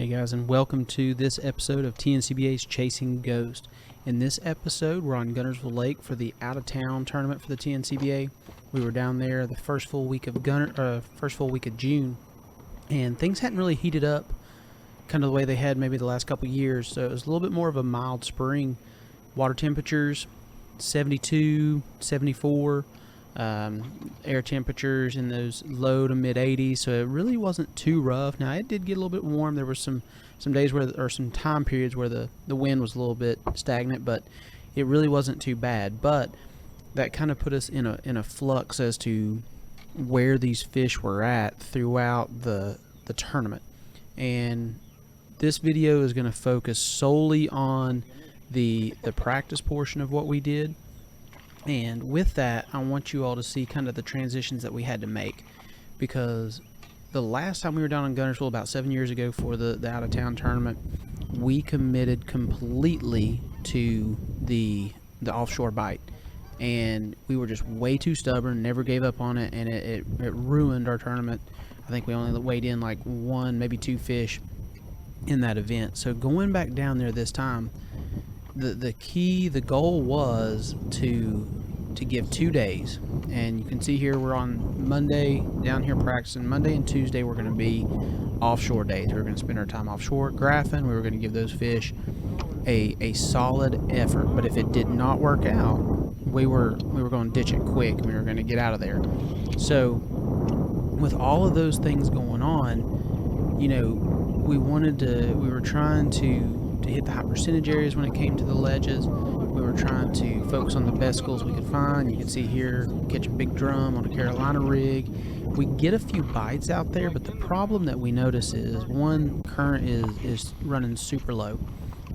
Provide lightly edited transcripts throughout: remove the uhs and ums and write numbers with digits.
Hey guys, and welcome to this episode of TNCBA's Chasing Ghost. In this episode, we're on Guntersville Lake for the out-of-town tournament for the TNCBA. We were down there the first full week of June, and things hadn't really heated up kind of the way they had maybe the last couple years. So it was a little bit more of a mild spring. Water temperatures 72, 74. Air temperatures in those low to mid 80s, so it really wasn't too rough. Now it did get a little bit warm. There were some days where, or some time periods where the wind was a little bit stagnant, but it really wasn't too bad. But that kind of put us in a flux as to where these fish were at throughout the tournament. And this video is going to focus solely on the practice portion of what we did. And with that, I want you all to see kind of the transitions that we had to make, because the last time we were down in Guntersville about 7 years ago for the out-of-town tournament, we committed completely to the offshore bite, and we were just way too stubborn, never gave up on it, and it ruined our tournament. I think we only weighed in like one, maybe two fish in that event. So going back down there this time, the goal was to give 2 days, and you can see here we're on Monday down here practicing. Monday and Tuesday we're going to be offshore days. We're going to spend our time offshore graphing. We were going to give those fish a solid effort, but if it did not work out, we were going to ditch it quick. We were going to get out of there. So with all of those things going on, you know, we were trying to hit the high percentage areas when it came to the ledges. We were trying to focus on the best schools we could find. You can see here, catch a big drum on a Carolina rig. We get a few bites out there, but the problem that we notice is, one, current is running super low.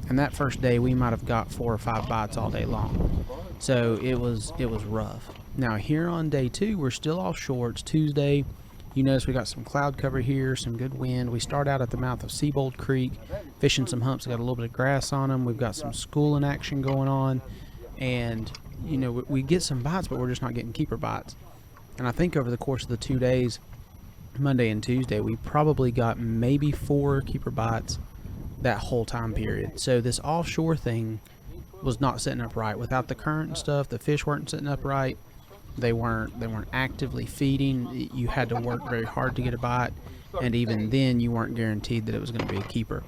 And that first day we might have got 4 or 5 bites all day long. So it was rough. Now here on day 2, we're still offshore. It's Tuesday. You notice we got some cloud cover here, some good wind. We start out at the mouth of Seabold Creek, fishing some humps. Got a little bit of grass on them. We've got some schooling action going on, and you know, we get some bites, but we're just not getting keeper bites. And I think over the course of the 2 days, Monday and Tuesday, we probably got maybe 4 keeper bites that whole time period. So this offshore thing was not setting up right. Without the current and stuff, the fish weren't setting up right. They weren't actively feeding. You had to work very hard to get a bite, and even then you weren't guaranteed that it was going to be a keeper.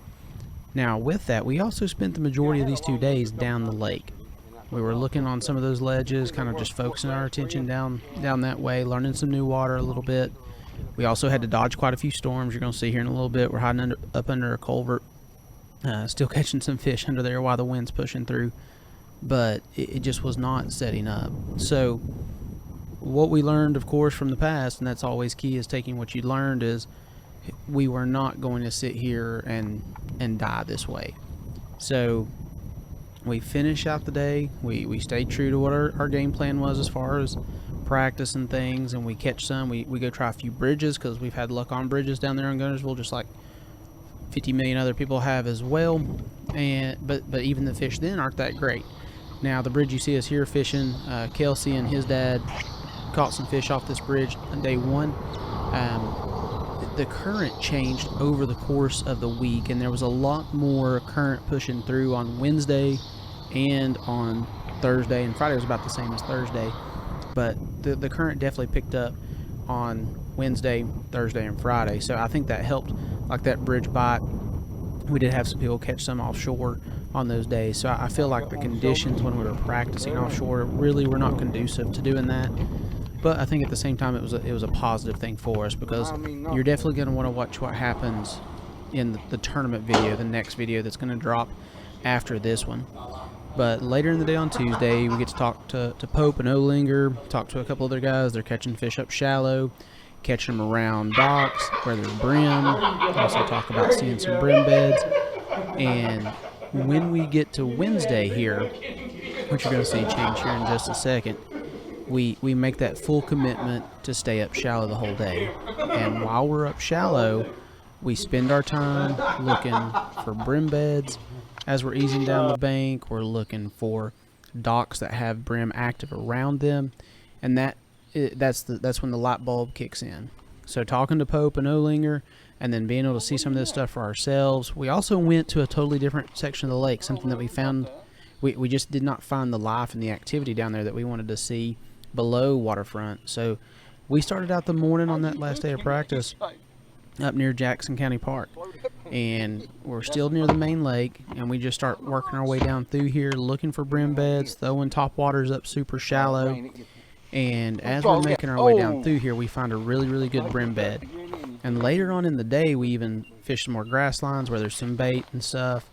Now with that, we also spent the majority of these 2 days down the lake. We were looking on some of those ledges, kind of just focusing our attention down that way, learning some new water a little bit. We also had to dodge quite a few storms. You're going to see here in a little bit. We're hiding up under a culvert, still catching some fish under there while the wind's pushing through, but it just was not setting up. So what we learned, of course, from the past, and that's always key, is taking what you learned, is we were not going to sit here and die this way. So we finish out the day. We stayed true to what our game plan was as far as practice and things, and we catch some. We go try a few bridges, because we've had luck on bridges down there in Guntersville, just like 50 million other people have as well. But even the fish then aren't that great. Now the bridge you see us here fishing, Kelsey and his dad caught some fish off this bridge on day 1. The current changed over the course of the week, and there was a lot more current pushing through on Wednesday and on Thursday, and Friday was about the same as Thursday, but the current definitely picked up on Wednesday, Thursday, and Friday. So I think that helped. Like that bridge bite, we did have some people catch some offshore on those days. So I feel like the conditions when we were practicing offshore really were not conducive to doing that. But I think at the same time it was a positive thing for us, because you're definitely going to want to watch what happens in the tournament video, the next video that's going to drop after this one. But later in the day on Tuesday, we get to talk to Pope and Olinger, talk to a couple other guys. They're catching fish up shallow, catching them around docks where there's brim. Also talk about seeing some brim beds. And when we get to Wednesday here, which you're going to see change here in just a second, we make that full commitment to stay up shallow the whole day. And while we're up shallow, we spend our time looking for brim beds. As we're easing down the bank, we're looking for docks that have brim active around them, and that's when the light bulb kicks in. So talking to Pope and Olinger, and then being able to see some of this stuff for ourselves. We also went to a totally different section of the lake, something that we found. We just did not find the life and the activity down there that we wanted to see below waterfront. So we started out the morning on that last day of practice up near Jackson County Park, and we're still near the main lake, and we just start working our way down through here, looking for brim beds, throwing top waters up super shallow. And as we're making our way down through here, we find a really good brim bed. And later on in the day, we even fish some more grass lines where there's some bait and stuff,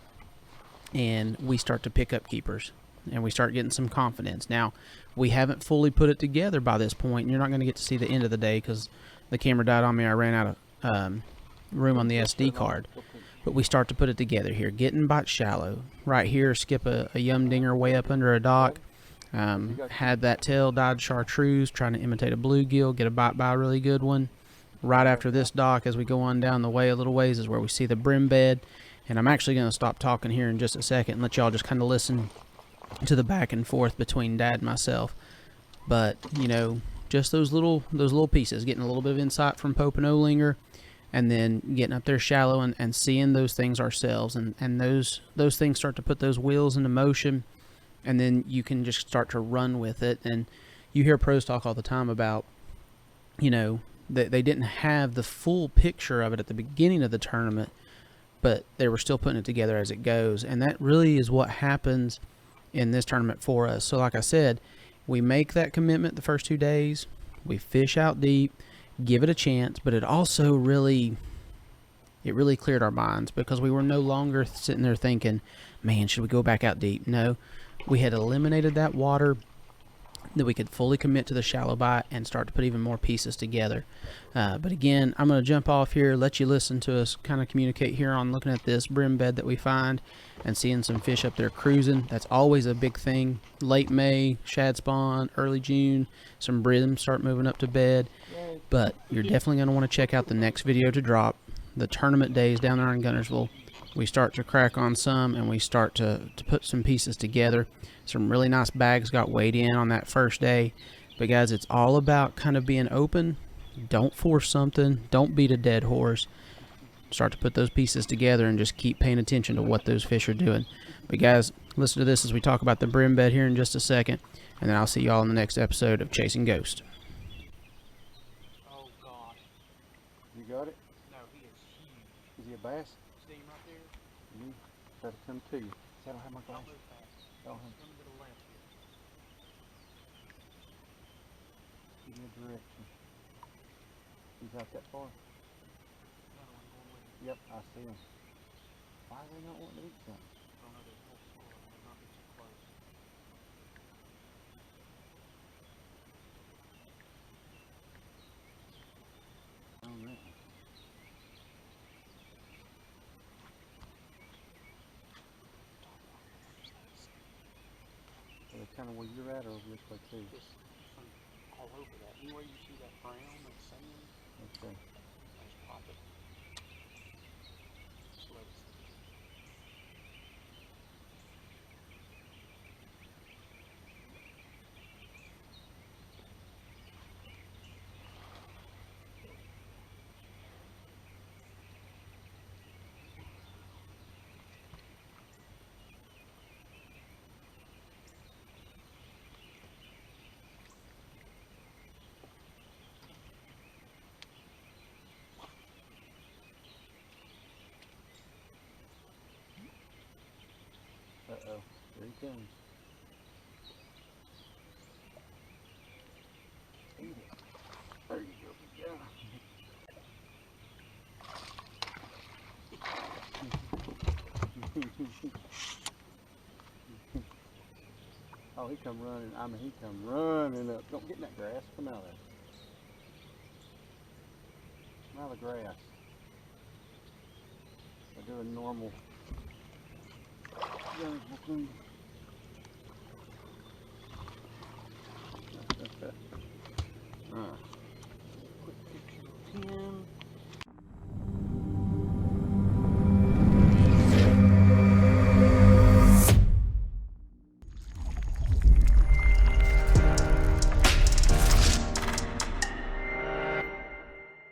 and we start to pick up keepers, and we start getting some confidence. Now, we haven't fully put it together by this point, and you're not going to get to see the end of the day because the camera died on me. I ran out of room on the SD card, but we start to put it together here, getting bite shallow. Right here, skip a yum dinger way up under a dock. Had that tail dyed chartreuse, trying to imitate a bluegill, get a bite by a really good one. Right after this dock, as we go on down the way a little ways, is where we see the brim bed. And I'm actually going to stop talking here in just a second and let y'all just kind of listen to the back and forth between Dad and myself. But, you know, just those little pieces, getting a little bit of insight from Pope and Olinger, and then getting up there shallow and seeing those things ourselves. And those things start to put those wheels into motion, and then you can just start to run with it. And you hear pros talk all the time about, you know, that they didn't have the full picture of it at the beginning of the tournament, but they were still putting it together as it goes. And that really is what happens in this tournament for us. So like I said, we make that commitment the first 2 days. We fish out deep, give it a chance, but it also really cleared our minds because we were no longer sitting there thinking, man, should we go back out deep? No, we had eliminated that water that we could fully commit to the shallow bite and start to put even more pieces together. But again, I'm going to jump off here, let you listen to us kind of communicate here on looking at this brim bed that we find and seeing some fish up there cruising. That's always a big thing. Late May, shad spawn, early June, some brim start moving up to bed. But you're definitely going to want to check out the next video to drop, the tournament days down there in Guntersville. We start to crack on some, and we start to put some pieces together. Some really nice bags got weighed in on that first day. But guys, it's all about kind of being open. Don't force something. Don't beat a dead horse. Start to put those pieces together and just keep paying attention to what those fish are doing. But guys, listen to this as we talk about the brim bed here in just a second, and then I'll see y'all in the next episode of Chasing Ghost. Oh God. You got it? No, he is huge. Is he a bass? See him right there? You gotta come to you. See, I don't have my glass. Don't move fast. Don't have. Coming to the left here. Give me a direction. He's out that far? Another one going with him. Yep, I see him. Why are they not wanting to eat something? I don't know, there's a little squirrel. They're not be too close. On that one. Are they kind of where you're at or over this way too? Just all over that. Anywhere you see that brown and sand, Okay. just pop it. Slow. Uh-oh. There he comes. Eat it. There you go. Yeah. Oh, he come running. I mean, he come running up. Don't get in that grass. Come out of there. Come out of the grass. We're doing normal. Guntersville thing.